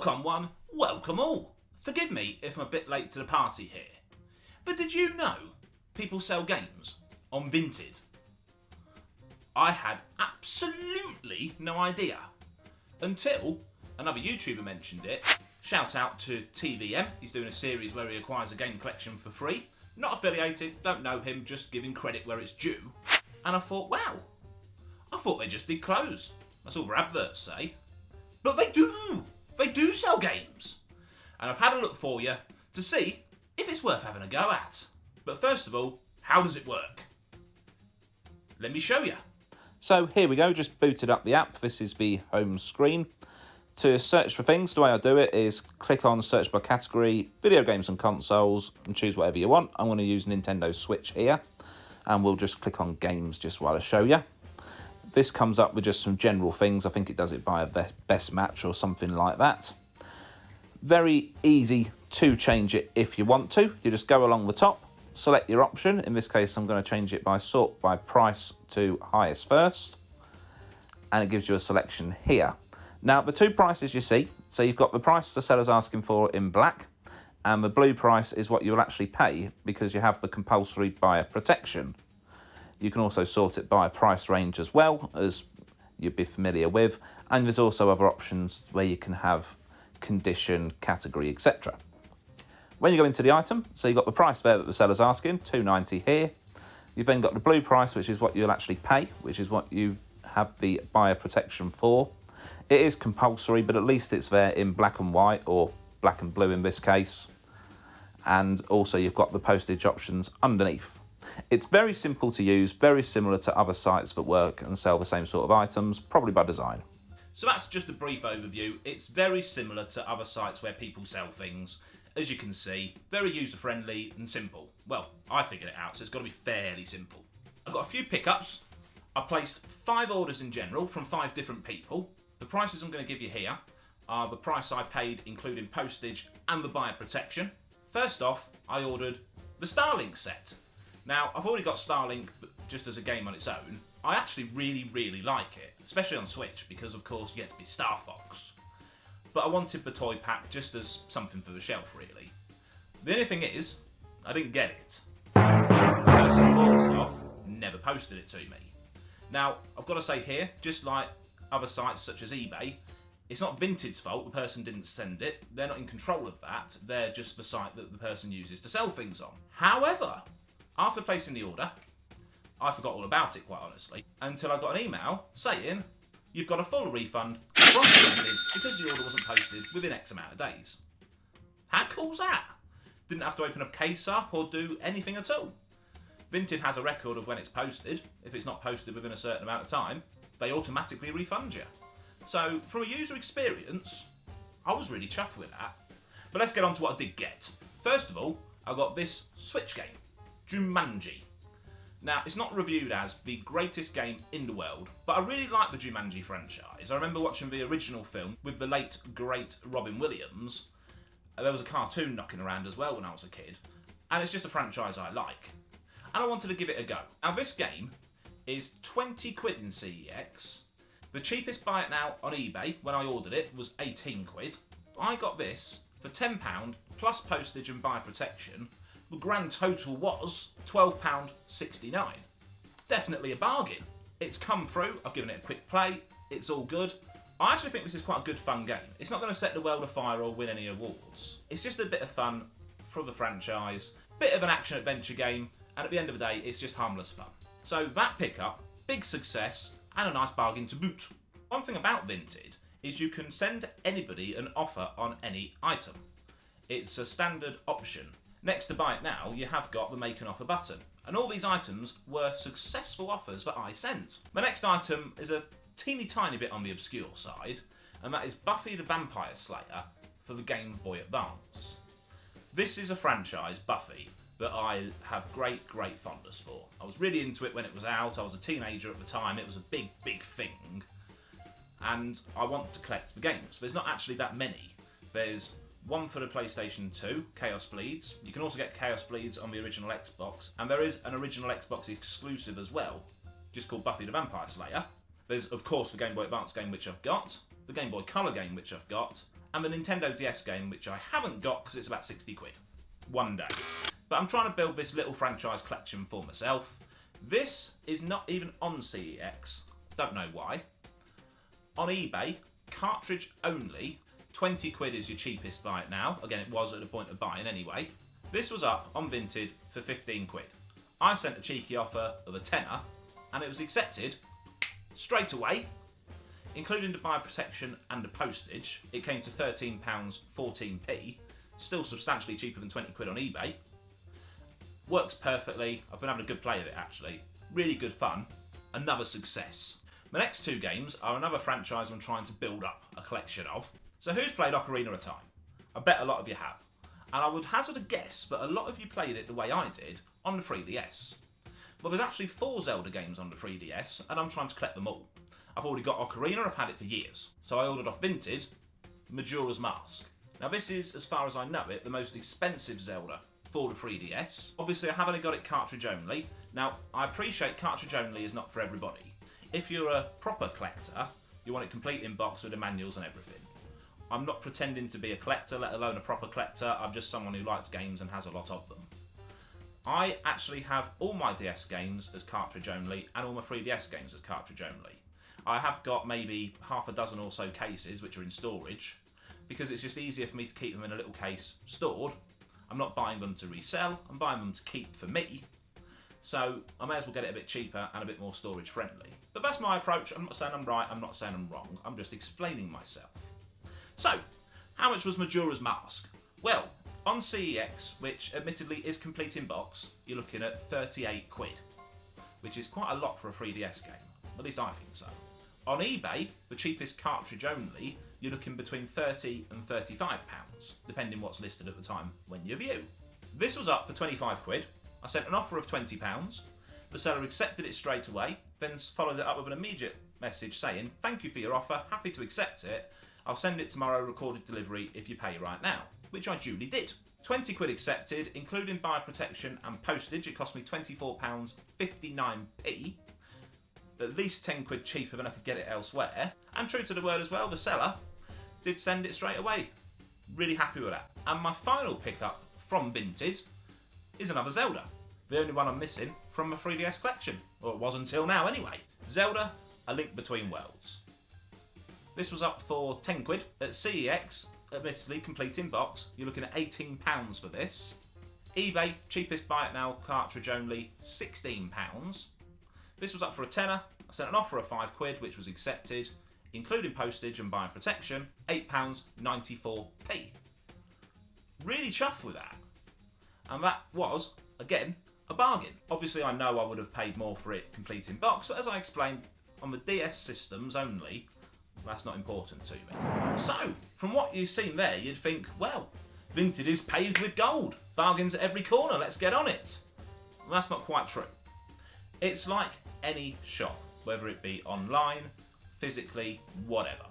Welcome one, welcome all. Forgive me if I'm a bit late to the party here, but did you know people sell games on Vinted? I had absolutely no idea until another YouTuber mentioned it. Shout out to TVM, he's doing a series where he acquires a game collection for free. Not affiliated, don't know him, just giving credit where it's due. And I thought, wow, I thought they just did clothes. That's all their adverts say. But they do sell games. And I've had a look for you to see if it's worth having a go at. But first of all, how does it work? Let me show you. So here we go, just booted up the app. This is the home screen. To search for things, the way I do it is click on search by category, video games and consoles, and choose whatever you want. I'm going to use Nintendo Switch here, and we'll just click on games just while I show you. This comes up with just some general things. I think it does it by a best match or something like that. Very easy to change it if you want to. You just go along the top, select your option. In this case, I'm going to change it by sort by price to highest first. And it gives you a selection here. Now, the two prices you see, so you've got the price the seller's asking for in black, and the blue price is what you'll actually pay because you have the compulsory buyer protection. You can also sort it by price range as well, as you'd be familiar with, and there's also other options where you can have condition, category, etc. When you go into the item, so you've got the price there that the seller's asking, $2.90 here. You've then got the blue price, which is what you'll actually pay, which is what you have the buyer protection for. It is compulsory, but at least it's there in black and white, or black and blue in this case. And also you've got the postage options underneath. It's very simple to use, very similar to other sites that work and sell the same sort of items, probably by design. So that's just a brief overview. It's very similar to other sites where people sell things. As you can see, very user-friendly and simple. Well, I figured it out, so it's got to be fairly simple. I've got a few pickups. I placed 5 orders in general from 5 different people. The prices I'm going to give you here are the price I paid including postage and the buyer protection. First off, I ordered the Starlink set. Now, I've already got Starlink just as a game on its own. I actually really like it, especially on Switch, because of course you get to be Star Fox. But I wanted the toy pack just as something for the shelf, really. The only thing is, I didn't get it. The person who bought it off never posted it to me. Now, I've got to say here, just like other sites such as eBay, it's not Vinted's fault the person didn't send it. They're not in control of that. They're just the site that the person uses to sell things on. However, after placing the order, I forgot all about it, quite honestly, until I got an email saying you've got a full refund from Vinted because the order wasn't posted within X amount of days. How cool's that? Didn't have to open a case up or do anything at all. Vinted has a record of when it's posted. If it's not posted within a certain amount of time, they automatically refund you. So, from a user experience, I was really chuffed with that. But let's get on to what I did get. First of all, I got this Switch game, Jumanji. Now, it's not reviewed as the greatest game in the world, but I really like the Jumanji franchise. I remember watching the original film with the late, great Robin Williams. There was a cartoon knocking around as well when I was a kid, and it's just a franchise I like. And I wanted to give it a go. Now, this game is 20 quid in CEX. The cheapest buy it now on eBay when I ordered it was 18 quid. I got this for £10 plus postage and buyer protection. The grand total was £12.69. Definitely a bargain. It's come through, I've given it a quick play, it's all good. I actually think this is quite a good fun game. It's not going to set the world afire or win any awards. It's just a bit of fun for the franchise, bit of an action-adventure game, and at the end of the day, it's just harmless fun. So that pickup, big success, and a nice bargain to boot. One thing about Vinted is you can send anybody an offer on any item. It's a standard option. Next to buy it now, you have got the make an offer button. And all these items were successful offers that I sent. My next item is a teeny tiny bit on the obscure side, and that is Buffy the Vampire Slayer for the Game Boy Advance. This is a franchise, Buffy, that I have great fondness for. I was really into it when it was out. I was a teenager at the time. It was a big thing. And I want to collect the games. There's not actually that many. There's one for the PlayStation 2, Chaos Bleeds. You can also get Chaos Bleeds on the original Xbox. And there is an original Xbox exclusive as well, just called Buffy the Vampire Slayer. There's, of course, the Game Boy Advance game which I've got, the Game Boy Color game which I've got, and the Nintendo DS game, which I haven't got because it's about 60 quid. One day. But I'm trying to build this little franchise collection for myself. This is not even on CEX, don't know why. On eBay, cartridge only, 20 quid is your cheapest buy it now. Again, it was at the point of buying anyway. This was up on Vinted for 15 quid. I sent a cheeky offer of a tenner, and it was accepted straight away. Including the buyer protection and the postage, it came to £13.14p, still substantially cheaper than 20 quid on eBay. Works perfectly, I've been having a good play of it actually. Really good fun, another success. My next two games are another franchise I'm trying to build up a collection of. So who's played Ocarina of Time? I bet a lot of you have. And I would hazard a guess that a lot of you played it the way I did on the 3DS. Well, there's actually 4 Zelda games on the 3DS, and I'm trying to collect them all. I've already got Ocarina, I've had it for years. So I ordered off Vinted, Majora's Mask. Now this is, as far as I know it, the most expensive Zelda for the 3DS. Obviously I have only got it cartridge only. Now, I appreciate cartridge only is not for everybody. If you're a proper collector, you want it complete in box with the manuals and everything. I'm not pretending to be a collector, let alone a proper collector. I'm just someone who likes games and has a lot of them. I actually have all my DS games as cartridge only and all my 3DS games as cartridge only. I have got maybe half a dozen or so cases which are in storage because it's just easier for me to keep them in a little case stored. I'm not buying them to resell, I'm buying them to keep for me. So I may as well get it a bit cheaper and a bit more storage friendly. But that's my approach. I'm not saying I'm right, I'm not saying I'm wrong, I'm just explaining myself. So, how much was Majora's Mask? Well, on CEX, which admittedly is complete in box, you're looking at 38 quid, which is quite a lot for a 3DS game. At least I think so. On eBay, the cheapest cartridge only, you're looking between £30 and £35, depending what's listed at the time when you view. This was up for 25 quid. I sent an offer of £20. The seller accepted it straight away, then followed it up with an immediate message saying, "Thank you for your offer, happy to accept it. I'll send it tomorrow, recorded delivery if you pay right now," which I duly did. 20 quid accepted, including buyer protection and postage. It cost me £24.59p. At least 10 quid cheaper than I could get it elsewhere. And true to the word as well, the seller did send it straight away. Really happy with that. And my final pickup from Vinted is another Zelda. The only one I'm missing from my 3DS collection. Or it was until now anyway. Zelda, A Link Between Worlds. This was up for 10 quid at CEX, admittedly complete in box. You're looking at £18 for this. eBay, cheapest buy it now, cartridge only, £16. This was up for a tenner. I sent an offer of 5 quid, which was accepted, including postage and buyer protection, £8.94p. Really chuffed with that. And that was, again, a bargain. Obviously, I know I would have paid more for it complete in box, but as I explained, on the DS systems only, that's not important to me. So, from what you've seen there, you'd think, well, Vinted is paved with gold. Bargains at every corner, let's get on it. Well, that's not quite true. It's like any shop, whether it be online, physically, whatever.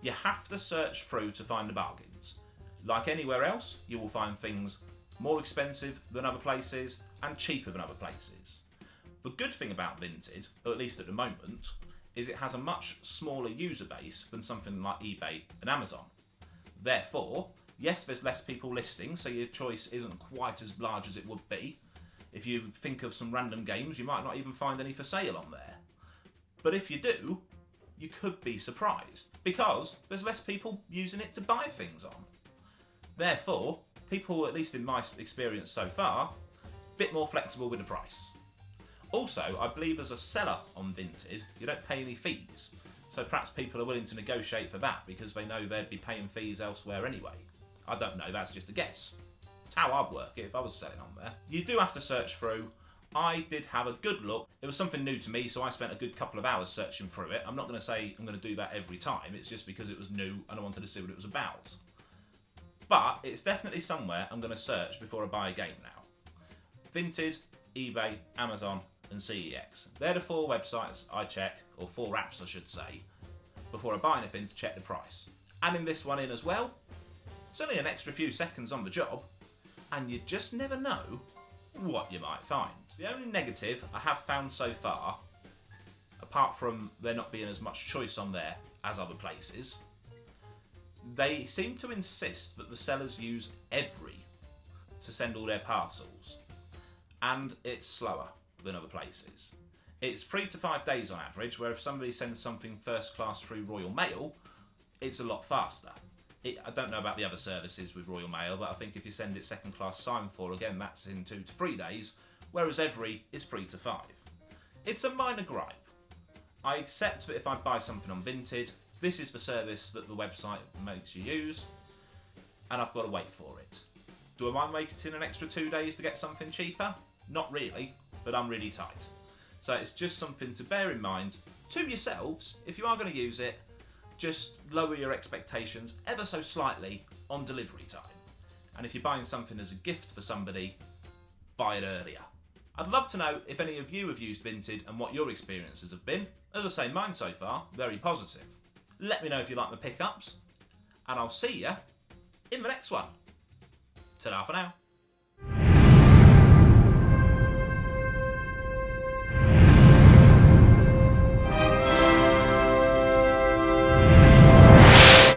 You have to search through to find the bargains. Like anywhere else, you will find things more expensive than other places and cheaper than other places. The good thing about Vinted, or at least at the moment, is it has a much smaller user base than something like eBay and Amazon. Therefore, yes, there's less people listing, so your choice isn't quite as large as it would be. If you think of some random games, you might not even find any for sale on there. But if you do, you could be surprised, because there's less people using it to buy things on. Therefore, people, at least in my experience so far, a bit more flexible with the price. Also, I believe as a seller on Vinted, you don't pay any fees. So perhaps people are willing to negotiate for that because they know they'd be paying fees elsewhere anyway. I don't know, that's just a guess. It's how I'd work it if I was selling on there. You do have to search through. I did have a good look. It was something new to me, so I spent a good couple of hours searching through it. I'm not going to say I'm going to do that every time. It's just because it was new and I wanted to see what it was about. But it's definitely somewhere I'm going to search before I buy a game now. Vinted, eBay, Amazon, and CEX. They're the 4 websites I check, or 4 apps I should say, before I buy anything to check the price. Adding this one in as well, it's only an extra few seconds on the job, and you just never know what you might find. The only negative I have found so far, apart from there not being as much choice on there as other places, They seem to insist that the sellers use every to send all their parcels, and it's slower than other places. It's 3 to 5 days on average, where if somebody sends something first class through Royal Mail, it's a lot faster. I don't know about the other services with Royal Mail, but I think if you send it second class signed for, again, that's in 2 to 3 days, whereas every is 3 to 5. It's a minor gripe. I accept that if I buy something on Vinted, this is the service that the website makes you use, and I've got to wait for it. Do I mind waiting an extra 2 days to get something cheaper? Not really, but I'm really tight. So it's just something to bear in mind to yourselves. If you are going to use it, just lower your expectations ever so slightly on delivery time. And if you're buying something as a gift for somebody, buy it earlier. I'd love to know if any of you have used Vinted and what your experiences have been. As I say, mine so far, very positive. Let me know if you like the pickups, and I'll see you in the next one. Ta-da for now.